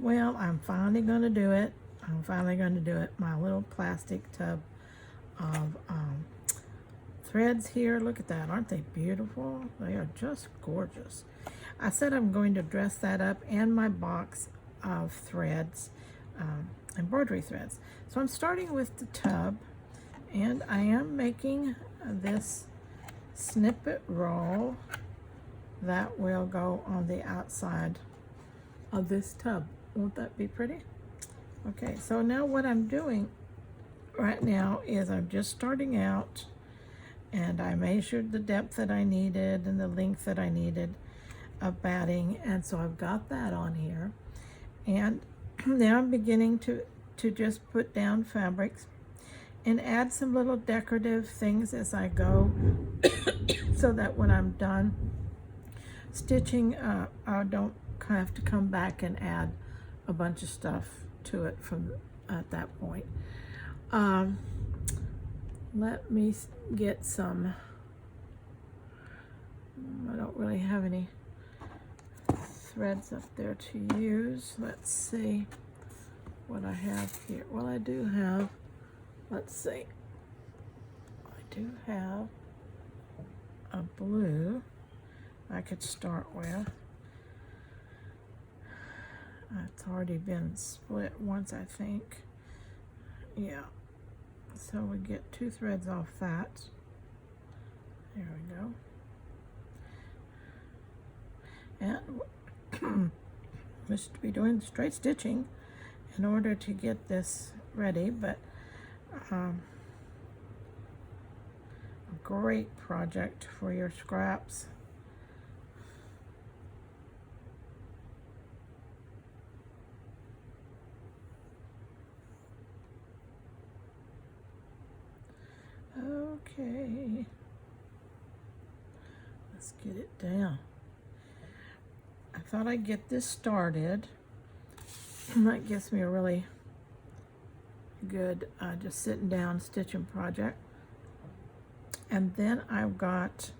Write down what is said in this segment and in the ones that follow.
Well, I'm finally going to do it. My little plastic tub of threads here. Look at that. Aren't they beautiful? They are just gorgeous. I said I'm going to dress that up and my box of threads, embroidery threads. So I'm starting with the tub, and I am making this snippet roll that will go on the outside of this tub. Won't that be pretty? Okay, so now what I'm doing right now is I'm just starting out, and I measured the depth that I needed and the length that I needed of batting, and so I've got that on here. And now I'm beginning to just put down fabrics and add some little decorative things as I go so that when I'm done stitching, I don't have to come back and add a bunch of stuff to it from at that point. Let me get some, I don't really have any threads up there to use. Let's see what I have here. Well, I do have, let's see, I do have a blue I could start with. It's already been split once, I think. Yeah. So we get 2 threads off that. There we go. And we should be doing straight stitching in order to get this ready, but a great project for your scraps. Okay, let's get it down. I thought I'd get this started. That gives me a really good just sitting down stitching project. And then I've got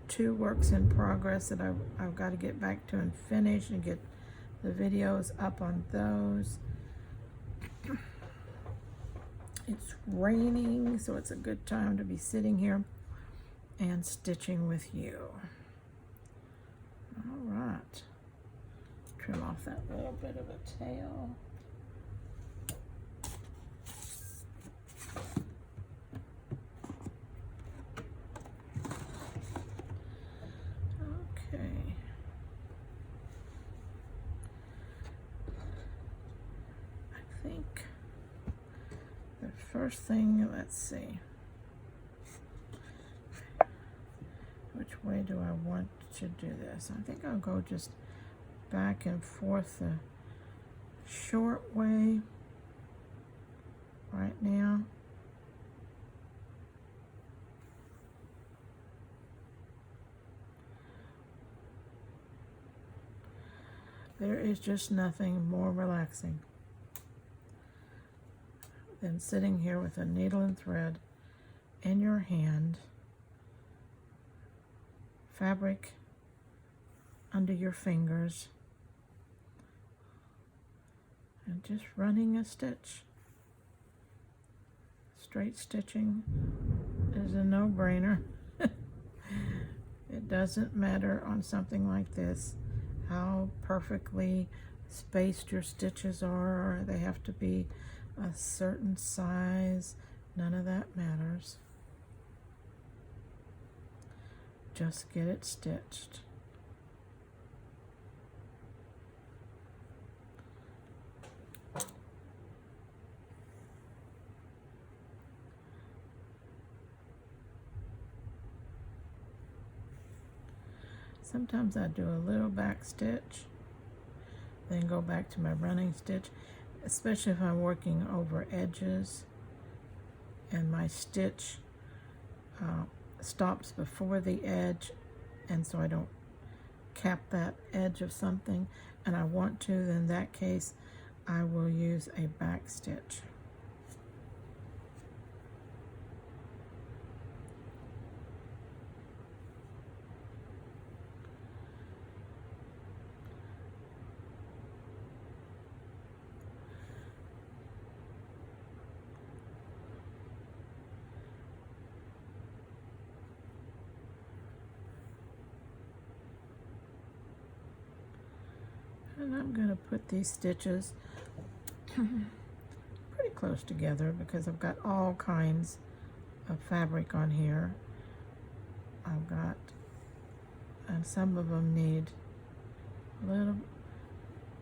2 works in progress that I've got to get back to and finish and get the videos up on those. It's raining, so it's a good time to be sitting here and stitching with you. All right. Trim off that little bit of a tail. Okay. I think the first thing, let's see. Which way do I want to do this? I think I'll go just back and forth the short way right now. There is just nothing more relaxing than sitting here with a needle and thread in your hand, fabric under your fingers, and just running a stitch. Straight stitching is a no-brainer. It doesn't matter on something like this how perfectly spaced your stitches are, or they have to be a certain size. None of that matters. Just get it stitched. Sometimes I do a little back stitch, then go back to my running stitch, especially if I'm working over edges and my stitch stops before the edge, and so I don't cap that edge of something and I want to, then in that case I will use a back stitch. And I'm going to put these stitches pretty close together because I've got all kinds of fabric on here. I've got, and some of them need a little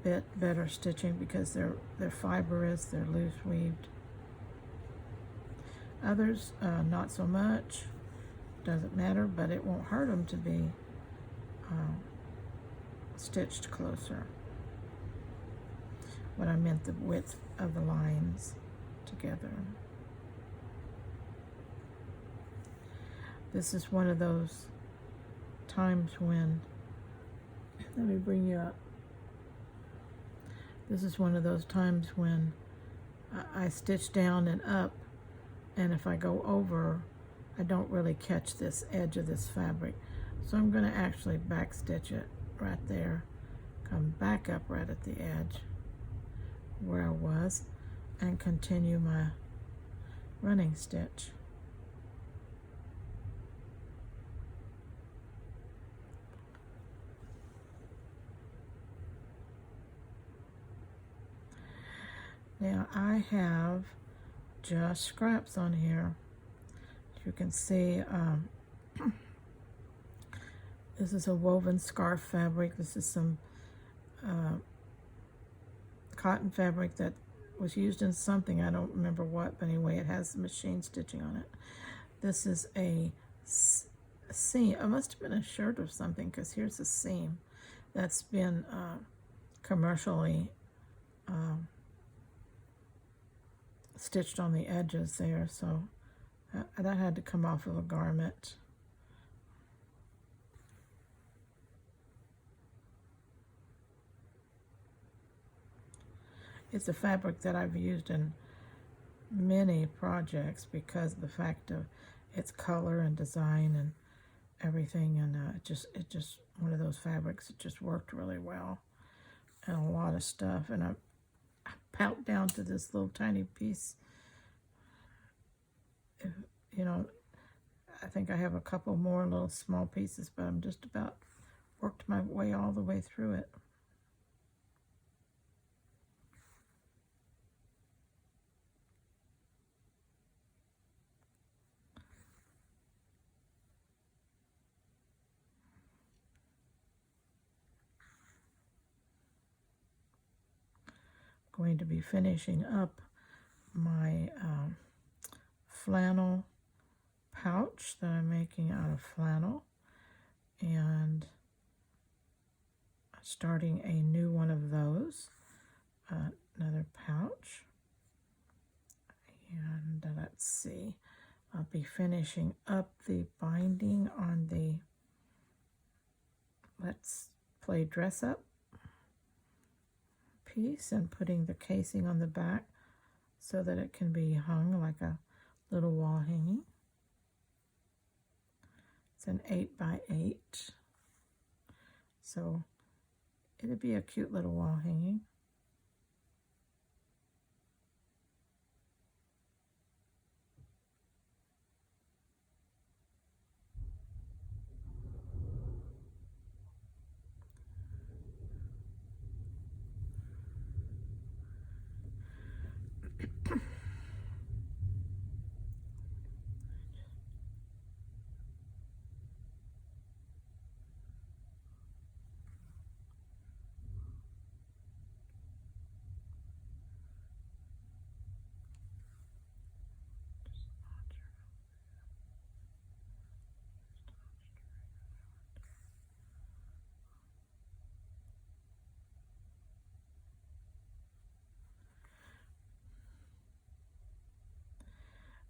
bit better stitching because they're fibrous, they're loose weaved. Others, not so much. Doesn't matter, but it won't hurt them to be stitched closer. What I meant, the width of the lines together. This is one of those times when, let me bring you up. This is one of those times when I stitch down and up, and if I go over, I don't really catch this edge of this fabric. So I'm going to actually back stitch it right there, come back up right at the edge where I was, and continue my running stitch. Now I have just scraps on here. As you can see, this is a woven scarf fabric. This is some cotton fabric that was used in something, I don't remember what, but anyway, it has machine stitching on it. This is a seam. It must have been a shirt or something, because here's a seam that's been commercially stitched on the edges there, so that had to come off of a garment. It's a fabric that I've used in many projects because of the fact of its color and design and everything, and it just one of those fabrics that just worked really well, and a lot of stuff. And I pout down to this little tiny piece. You know, I think I have a couple more little small pieces, but I'm just about worked my way all the way through it. Going to be finishing up my flannel pouch that I'm making out of flannel, and starting a new one of those, another pouch. And let's see, I'll be finishing up the binding on the Let's Play Dress Up piece and putting the casing on the back so that it can be hung like a little wall hanging. It's an 8x8, so it'd be a cute little wall hanging.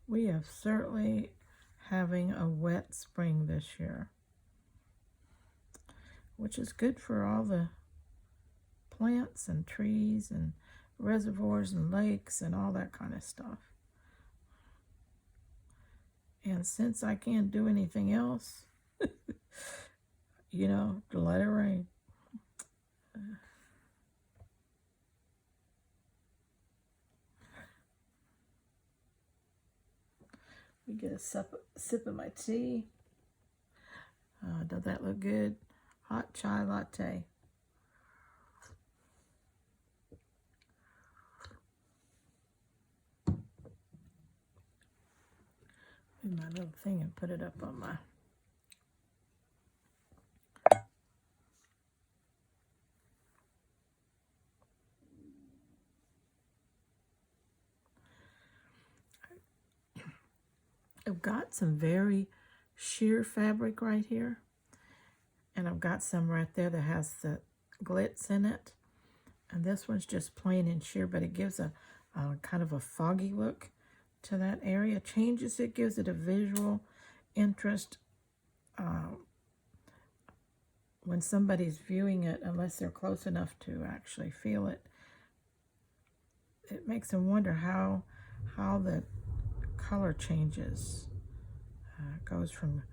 We have certainly having a wet spring this year, which is good for all the plants and trees and reservoirs and lakes and all that kind of stuff. And since I can't do anything else, you know, to let it rain. We get a sip of my tea. Does that look good? Hot chai latte. do my little thing and put it up on my... I've got some very sheer fabric right here. And I've got some right there that has the glitz in it. And this one's just plain and sheer, but it gives a kind of a foggy look to that area. Changes it, gives it a visual interest. When somebody's viewing it, unless they're close enough to actually feel it, it makes them wonder how the color changes. It goes from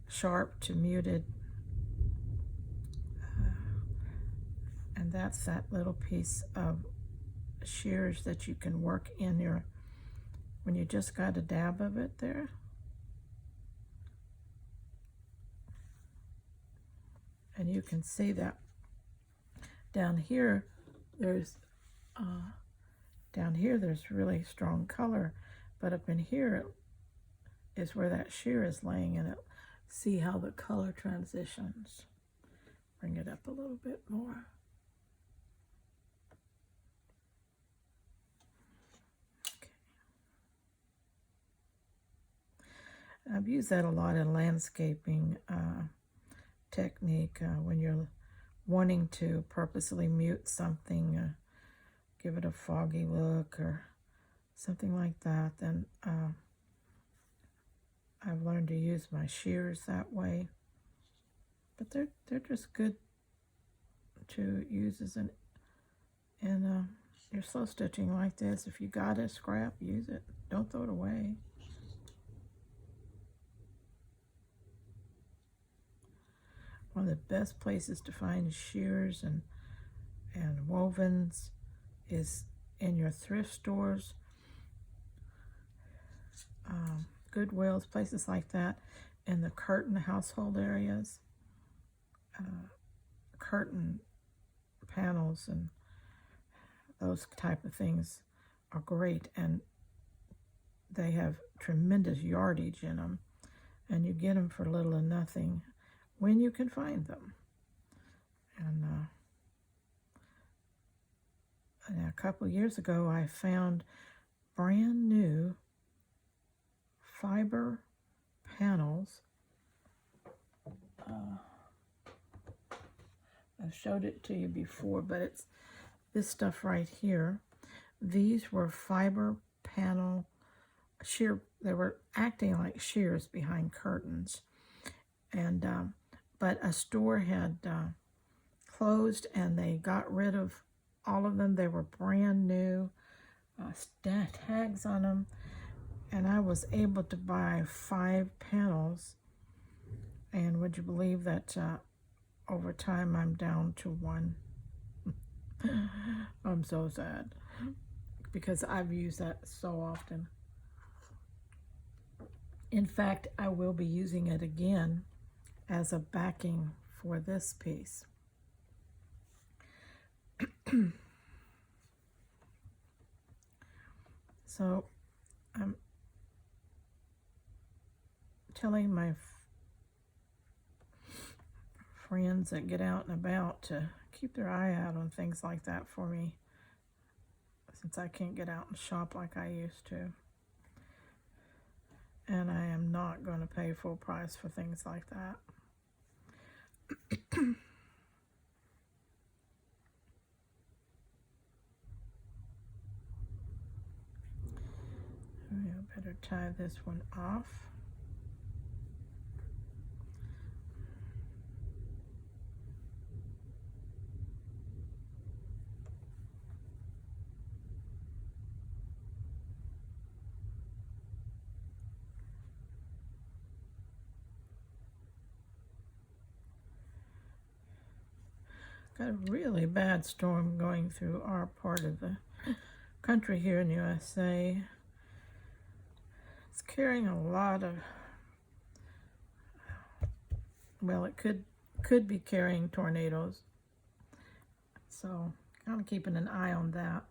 sharp to muted. And that's that little piece of shears that you can work in your, when you just got a dab of it there. And you can see that down here, there's really strong color, but up in here is where that shear is laying in it. See how the color transitions. Bring it up a little bit more. I've used that a lot in landscaping technique when you're wanting to purposely mute something, give it a foggy look or something like that. Then I've learned to use my shears that way. But they're just good to use as in your slow stitching like this. If you got a scrap, use it. Don't throw it away. One of the best places to find shears and wovens is in your thrift stores, Goodwills, places like that, in the curtain household areas. Curtain panels and those type of things are great, and they have tremendous yardage in them, and you get them for little or nothing when you can find them. And a couple of years ago, I found brand new fiber panels. I've showed it to you before, but it's this stuff right here. These were fiber panel sheer. They were acting like shears behind curtains, and but a store had closed, and they got rid of all of them. They were brand new, tags on them, and I was able to buy 5 panels. And would you believe that over time I'm down to 1? I'm so sad because I've used that so often. In fact, I will be using it again as a backing for this piece. So I'm telling my friends that get out and about to keep their eye out on things like that for me, since I can't get out and shop like I used to. And I am not going to pay full price for things like that. I better tie this one off. Got a really bad storm going through our part of the country here in the USA. It's carrying a lot of, well, it could be carrying tornadoes. So I'm keeping an eye on that.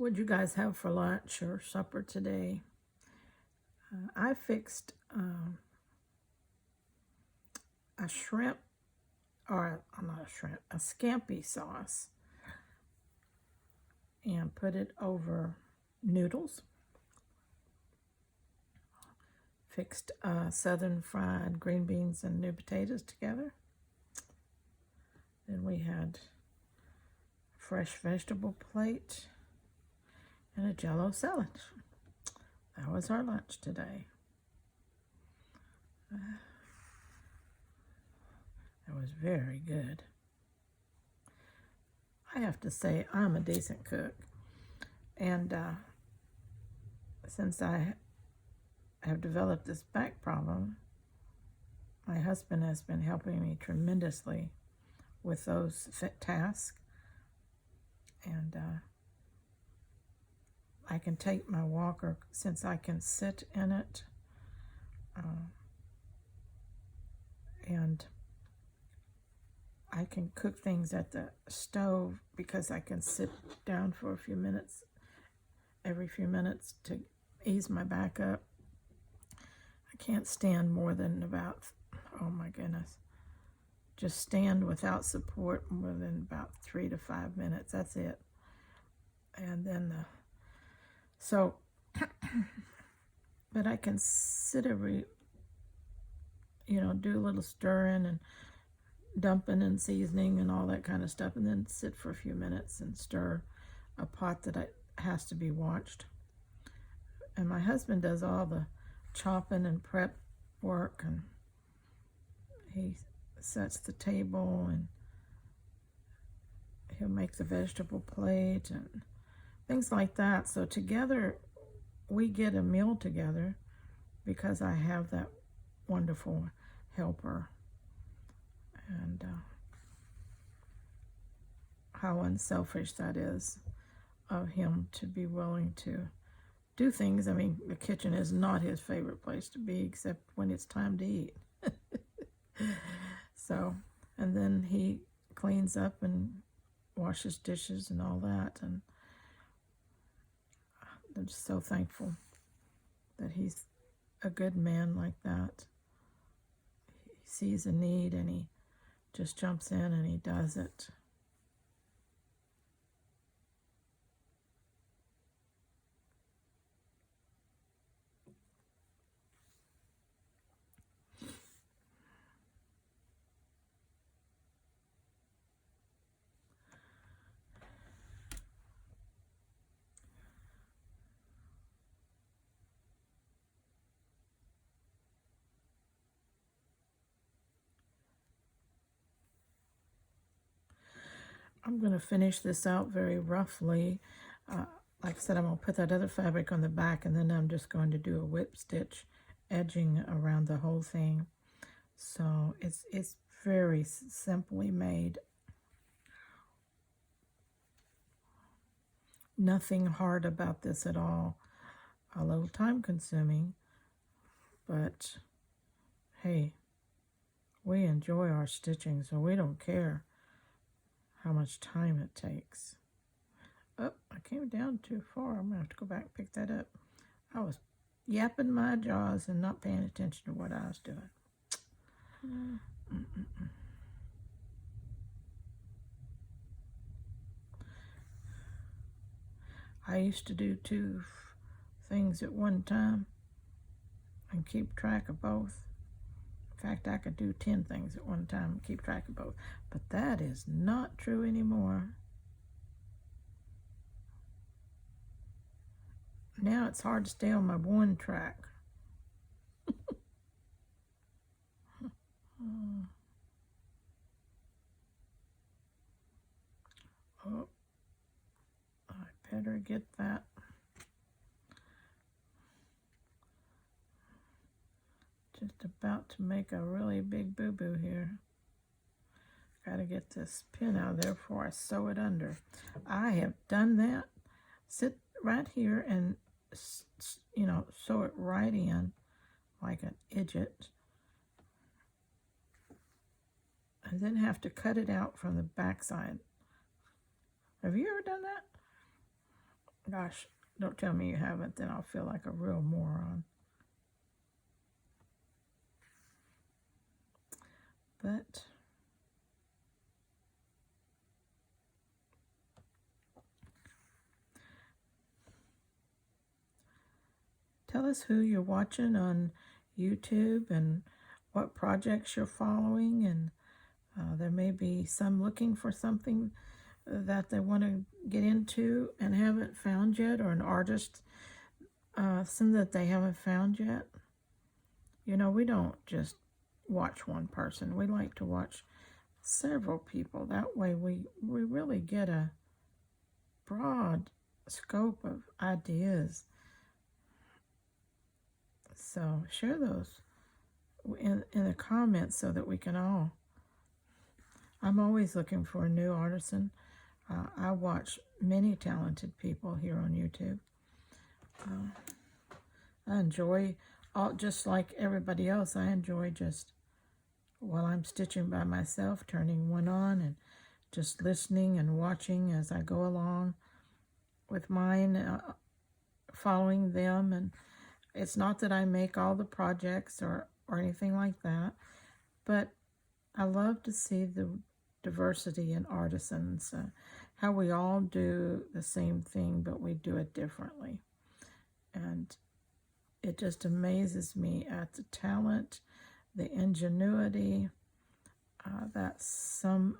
What'd you guys have for lunch or supper today? I fixed a shrimp, or not a shrimp, a scampi sauce, and put it over noodles. Fixed southern fried green beans and new potatoes together. Then we had a fresh vegetable plate and a Jell-O salad. That was our lunch today. That was very good. I have to say, I'm a decent cook. And since I have developed this back problem, my husband has been helping me tremendously with those tasks. And I can take my walker, since I can sit in it, and I can cook things at the stove because I can sit down for a few minutes, every few minutes, to ease my back up. I can't stand more than about, oh my goodness, just stand without support more than about 3 to 5 minutes. That's it. And then, but I can sit do a little stirring and dumping and seasoning and all that kind of stuff, and then sit for a few minutes and stir a pot that has to be watched. And my husband does all the chopping and prep work, and he sets the table, and he'll make the vegetable plate and things like that. So together we get a meal together because I have that wonderful helper. And how unselfish that is of him to be willing to do things. I mean, the kitchen is not his favorite place to be except when it's time to eat. So, and then he cleans up and washes dishes and all that. And I'm just so thankful that he's a good man like that. He sees a need and he just jumps in and he does it. I'm going to finish this out very roughly. Like I said, I'm going to put that other fabric on the back, and then I'm just going to do a whip stitch edging around the whole thing. So it's very simply made. Nothing hard about this at all. A little time consuming, but hey, we enjoy our stitching, so we don't care how much time it takes. Oh, I came down too far. I'm going to have to go back and pick that up. I was yapping my jaws and not paying attention to what I was doing. I used to do 2 things at one time and keep track of both. In fact, I could do 10 things at one time and keep track of both. But that is not true anymore. Now it's hard to stay on my one track. Oh, I better get that. Just about to make a really big boo-boo here. Got to get this pin out of there before I sew it under. I have done that. Sit right here and, sew it right in like an idiot. And then have to cut it out from the back side. Have you ever done that? Gosh, don't tell me you haven't, then I'll feel like a real moron. But tell us who you're watching on YouTube and what projects you're following, and there may be some looking for something that they want to get into and haven't found yet, or an artist some that they haven't found yet. You know, we don't just watch one person. We like to watch several people. That way we really get a broad scope of ideas. So share those in the comments so that we can all. I'm always looking for a new artisan. I watch many talented people here on YouTube. I enjoy, just like everybody else, I enjoy just while I'm stitching by myself, turning one on and just listening and watching as I go along with mine, following them. And it's not that I make all the projects or anything like that, but I love to see the diversity in artisans, how we all do the same thing, but we do it differently. And it just amazes me at the talent, the ingenuity that some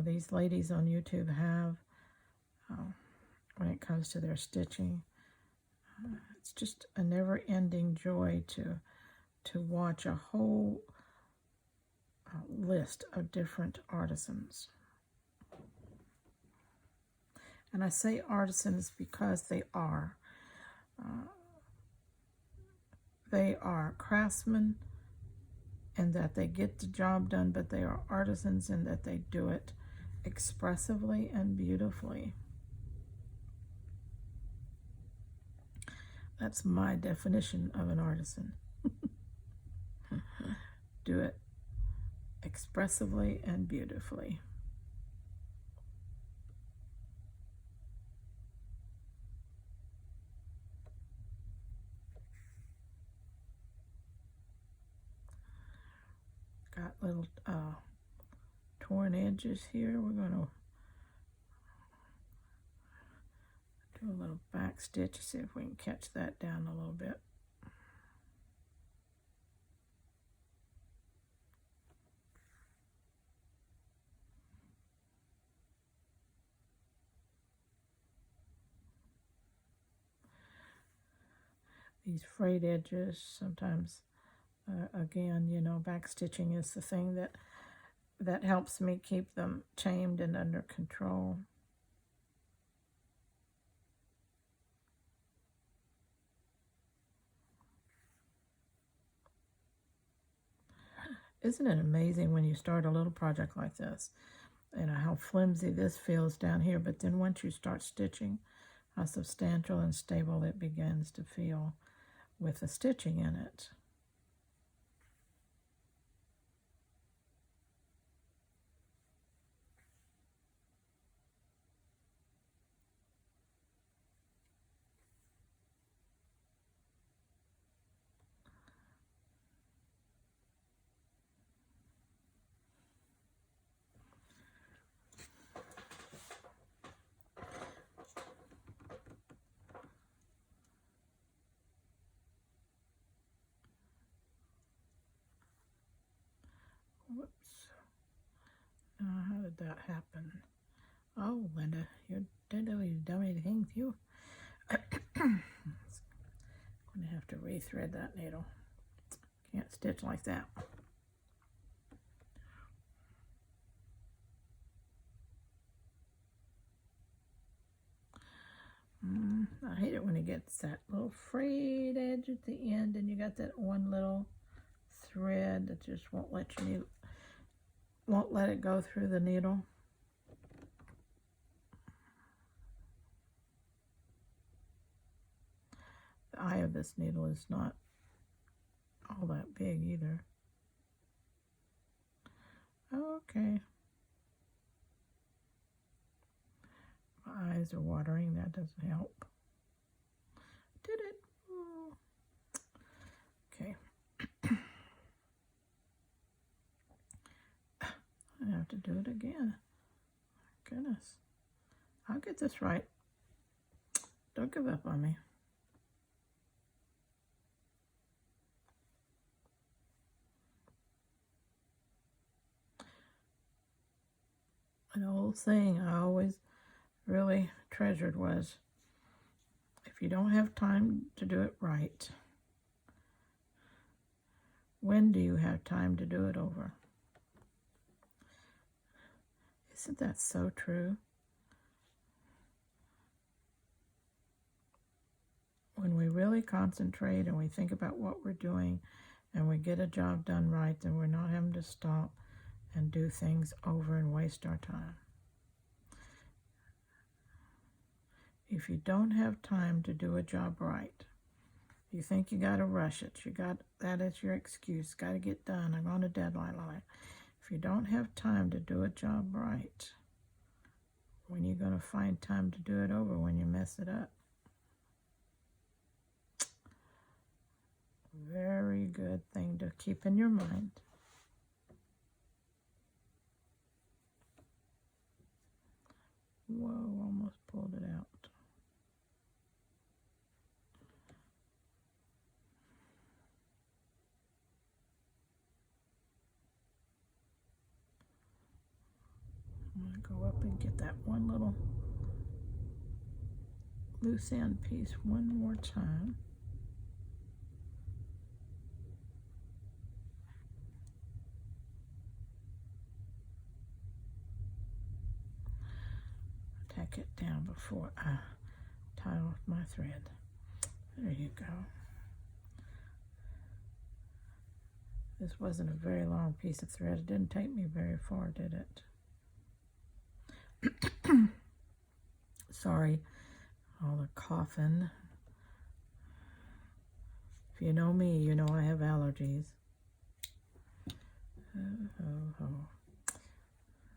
these ladies on YouTube have when it comes to their stitching. It's just a never-ending joy to watch a whole list of different artisans. And I say artisans because they are. They are craftsmen in that they get the job done, but they are artisans in that they do it expressively and beautifully. That's my definition of an artisan. Do it expressively and beautifully. Got little torn edges here. We're going to do a little back stitch, see if we can catch that down a little bit. These frayed edges, sometimes, again, you know, back stitching is the thing that helps me keep them tamed and under control. Isn't it amazing when you start a little project like this, you know, how flimsy this feels down here, but then once you start stitching, how substantial and stable it begins to feel with the stitching in it. Whoops. How did that happen? Oh, Linda, you're deadly dummy thing, you. I'm going to have to rethread that needle. Can't stitch like that. I hate it when it gets that little frayed edge at the end and you got that one little thread that just won't let it go through the needle. The eye of this needle is not all that big either. Okay. My eyes are watering. That doesn't help. Did it. Oh. Okay. I have to do it again. Goodness. I'll get this right. Don't give up on me. An old saying I always really treasured was, if you don't have time to do it right, when do you have time to do it over? Isn't that so true? When we really concentrate and we think about what we're doing and we get a job done right, then we're not having to stop and do things over and waste our time. If you don't have time to do a job right, you think you got to rush it. That is your excuse. Got to get done. I'm on a deadline. If you don't have time to do a job right, when are you going to find time to do it over when you mess it up? Very good thing to keep in your mind. Whoa, almost pulled it out. I'm going to go up and get that one little loose end piece one more time. Tack it down before I tie off my thread. There you go. This wasn't a very long piece of thread. It didn't take me very far, did it? Sorry, all the coughing. If you know me, you know I have allergies.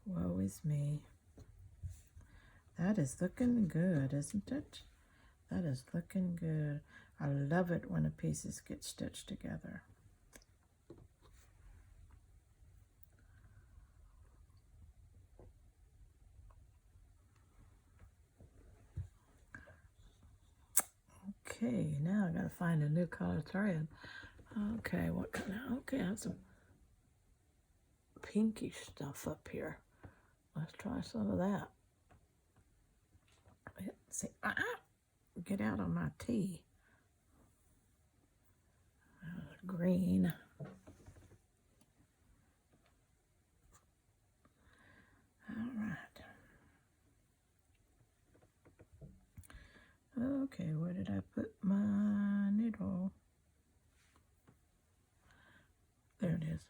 Woe is me. That is looking good, isn't it? That is looking good. I love it when the pieces get stitched together. Okay, now I gotta find a new color thread. Okay, what color? Okay, I have some pinkish stuff up here. Let's try some of that. Let's see. Get out of my tea. Green. All right. Okay, where did I put my needle? There it is.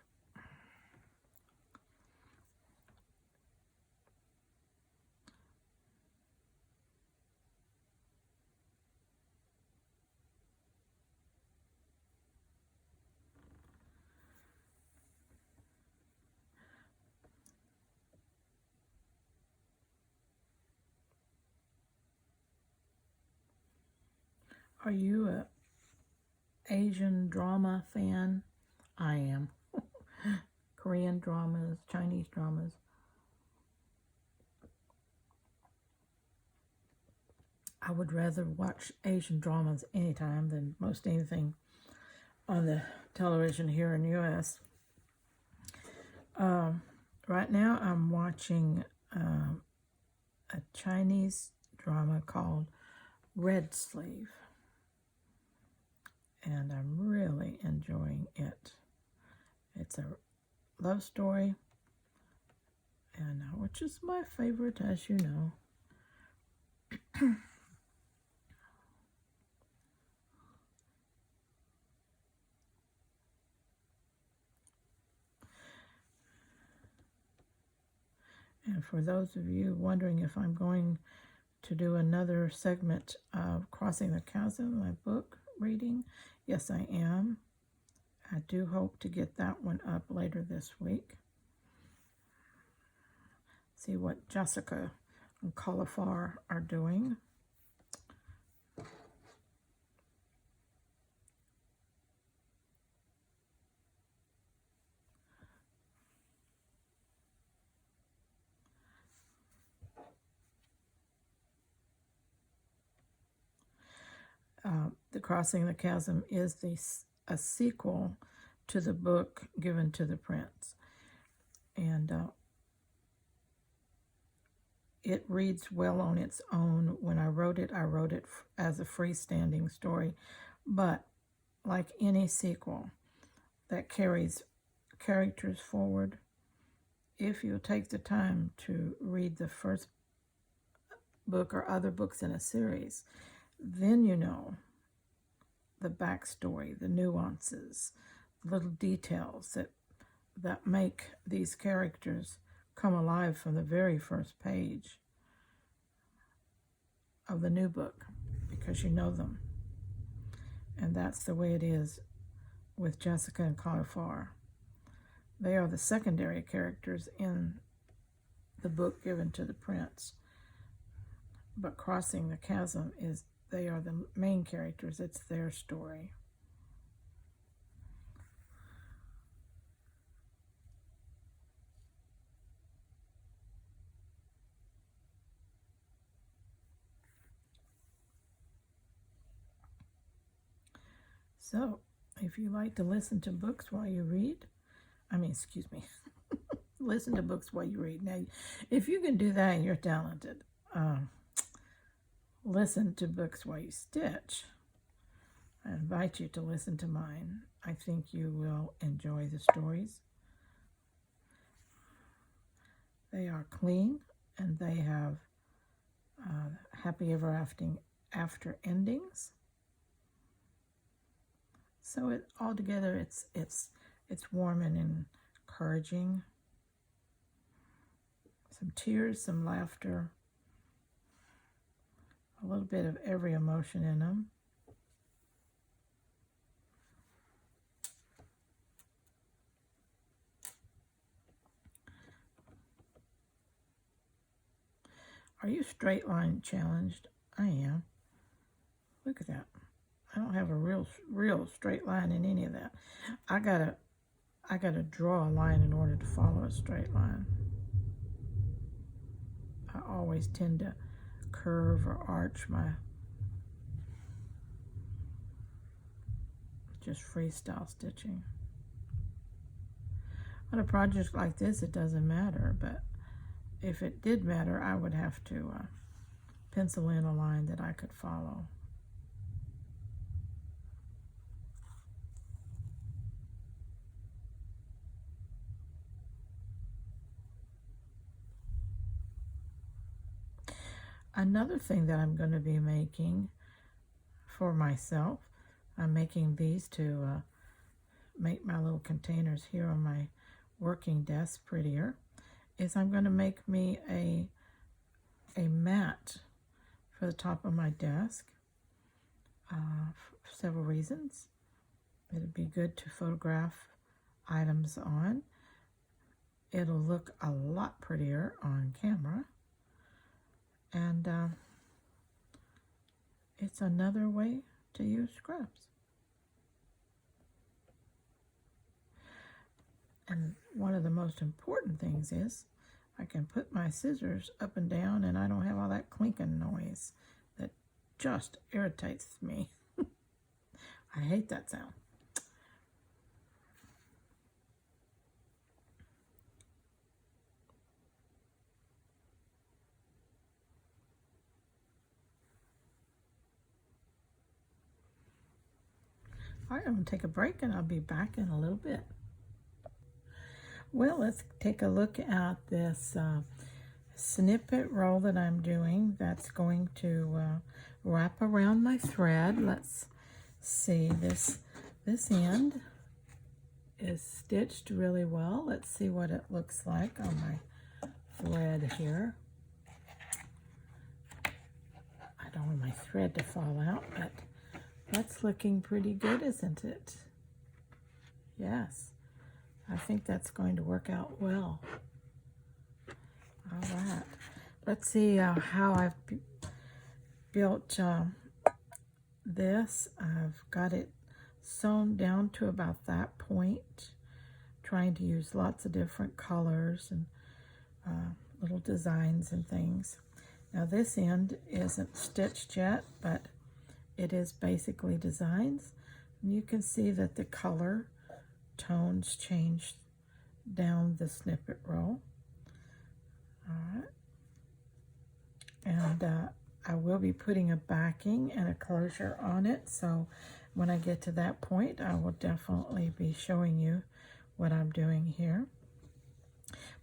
Are you a Asian drama fan? I am. Korean dramas, Chinese dramas. I would rather watch Asian dramas anytime than most anything on the television here in the U.S. Right now I'm watching a Chinese drama called Red Sleeve. And I'm really enjoying it. It's a love story, and which is my favorite, as you know. And for those of you wondering if I'm going to do another segment of Crossing the Chasm, my book reading, yes, I am. I do hope to get that one up later this week. See what Jessica and Cauliflower are doing. The Crossing the Chasm is a sequel to the book Given to the Prince. And it reads well on its own. When I wrote it as a freestanding story. But like any sequel that carries characters forward, if you take the time to read the first book or other books in a series, then you know the backstory, the nuances, little details that make these characters come alive from the very first page of the new book, because you know them. And that's the way it is with Jessica and Cauliflower. They are the secondary characters in the book Given to the Prince. But Crossing the Chasm they are the main characters. It's their story. So, if you like to listen to books while you read, listen to books while you read. Now, if you can do that, you're talented. Listen to books while you stitch. I invite you to listen to mine. I think you will enjoy the stories. They are clean, and they have happy ever after endings. So altogether, it's warm and encouraging. Some tears, some laughter, a little bit of every emotion in them. Are you straight line challenged? I am. Look at that. I don't have a real straight line in any of that. I gotta draw a line in order to follow a straight line. I always tend to curve or arch my just freestyle stitching. On a project like this, it doesn't matter, but if it did matter, I would have to pencil in a line that I could follow. Another thing that I'm going to be making for myself, I'm making these to make my little containers here on my working desk prettier, is I'm going to make me a mat for the top of my desk for several reasons. It'd be good to photograph items on. It'll look a lot prettier on camera. And it's another way to use scraps. And one of the most important things is I can put my scissors up and down and I don't have all that clinking noise that just irritates me. I hate that sound. All right, I'm going to take a break and I'll be back in a little bit. Well, let's take a look at this snippet roll that I'm doing. That's going to wrap around my thread. Let's see, this end is stitched really well. Let's see what it looks like on my thread here. I don't want my thread to fall out, but that's looking pretty good, isn't it? Yes, I think that's going to work out well. All right, let's see how I've built this. I've got it sewn down to about that point, trying to use lots of different colors and little designs and things. Now this end isn't stitched yet, but it is basically designs. And you can see that the color tones changed down the snippet roll. All right. And I will be putting a backing and a closure on it. So when I get to that point, I will definitely be showing you what I'm doing here.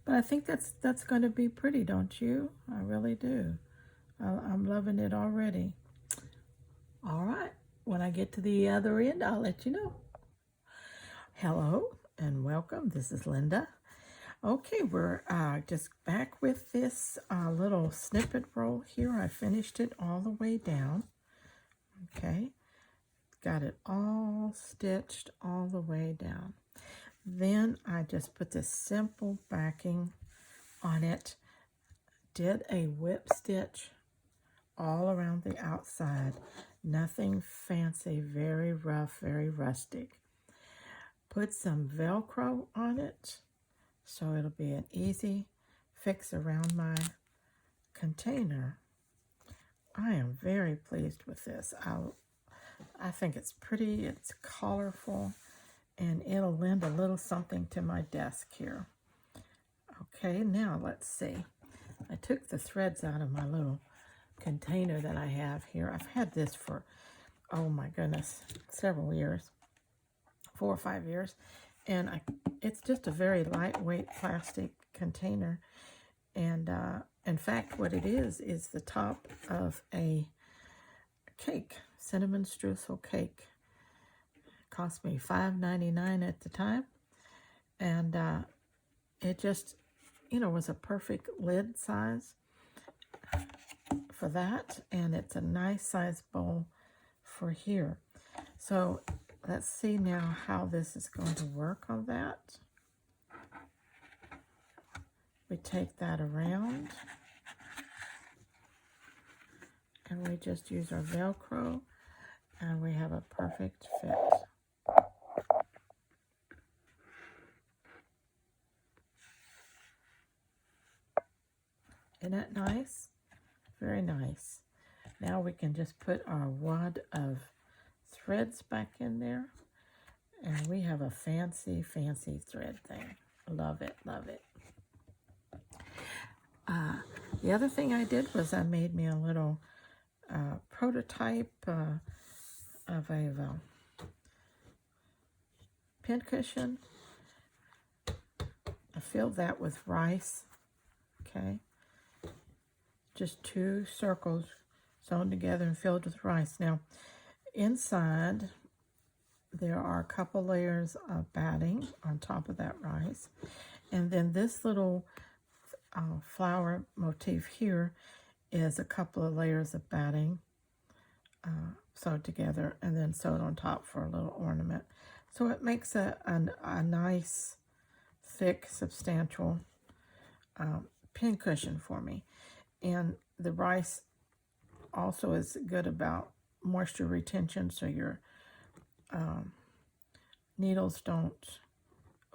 But I think that's going to be pretty, don't you? I really do. I'm loving it already. All right. When I get to the other end, I'll let you know. Hello and welcome. This is Linda. Okay, we're just back with this little snippet roll here. I finished it all the way down. Okay, got it all stitched all the way down. Then I just put this simple backing on it. Did a whip stitch all around the outside. Nothing fancy, very rough, very rustic. Put some Velcro on it, so it'll be an easy fix around my container. I am very pleased with this. I think it's pretty, it's colorful, and it'll lend a little something to my desk here. Okay, now let's see. I took the threads out of my little container that I have here. I've had this for, oh my goodness, several years, 4 or 5 years. And it's just a very lightweight plastic container. And in fact, what it is the top of a cake, cinnamon streusel cake. It cost me $5.99 at the time. And it just, was a perfect lid size for that. And it's a nice size bowl for here. So let's see now how this is going to work on that. We take that around and we just use our Velcro and we have a perfect fit. Isn't that nice? Very nice. Now we can just put our wad of threads back in there, and we have a fancy, fancy thread thing. Love it, love it. The other thing I did was I made me a little prototype of a pincushion. I filled that with rice, okay? Just 2 circles sewn together and filled with rice. Now, inside, there are a couple layers of batting on top of that rice. And then this little flower motif here is a couple of layers of batting sewed together and then sewed on top for a little ornament. So it makes a nice, thick, substantial pincushion for me. And the rice also is good about moisture retention, so your needles don't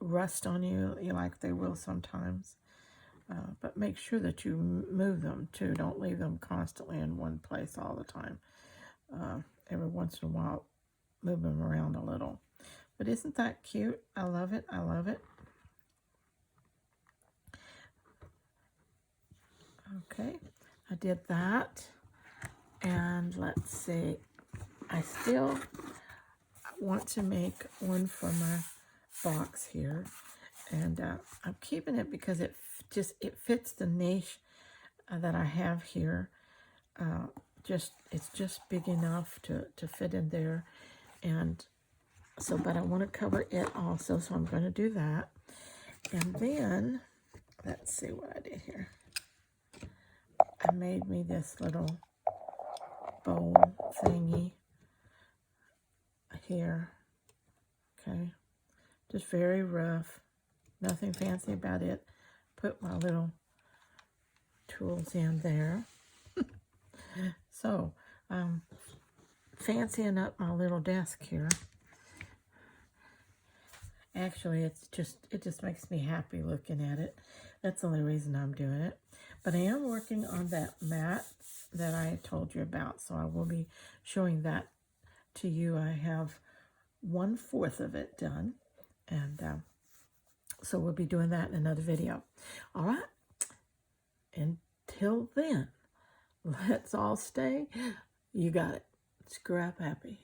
rust on you like they will sometimes. But make sure that you move them too. Don't leave them constantly in one place all the time. Every once in a while, move them around a little. But isn't that cute? I love it. I love it. Okay, I did that. And let's see. I still want to make one for my box here. And I'm keeping it because it fits the niche that I have here. It's just big enough to fit in there. And so, but I want to cover it also, so I'm going to do that. And then, let's see what I did here. I made me this little bowl thingy here. Okay, just very rough. Nothing fancy about it. Put my little tools in there. So, fancying up my little desk here. Actually, it just makes me happy looking at it. That's the only reason I'm doing it. But I am working on that mat that I told you about, so I will be showing that to you. I have 1/4 of it done, and so we'll be doing that in another video. All right. Until then, let's all stay, you got it, scrap happy.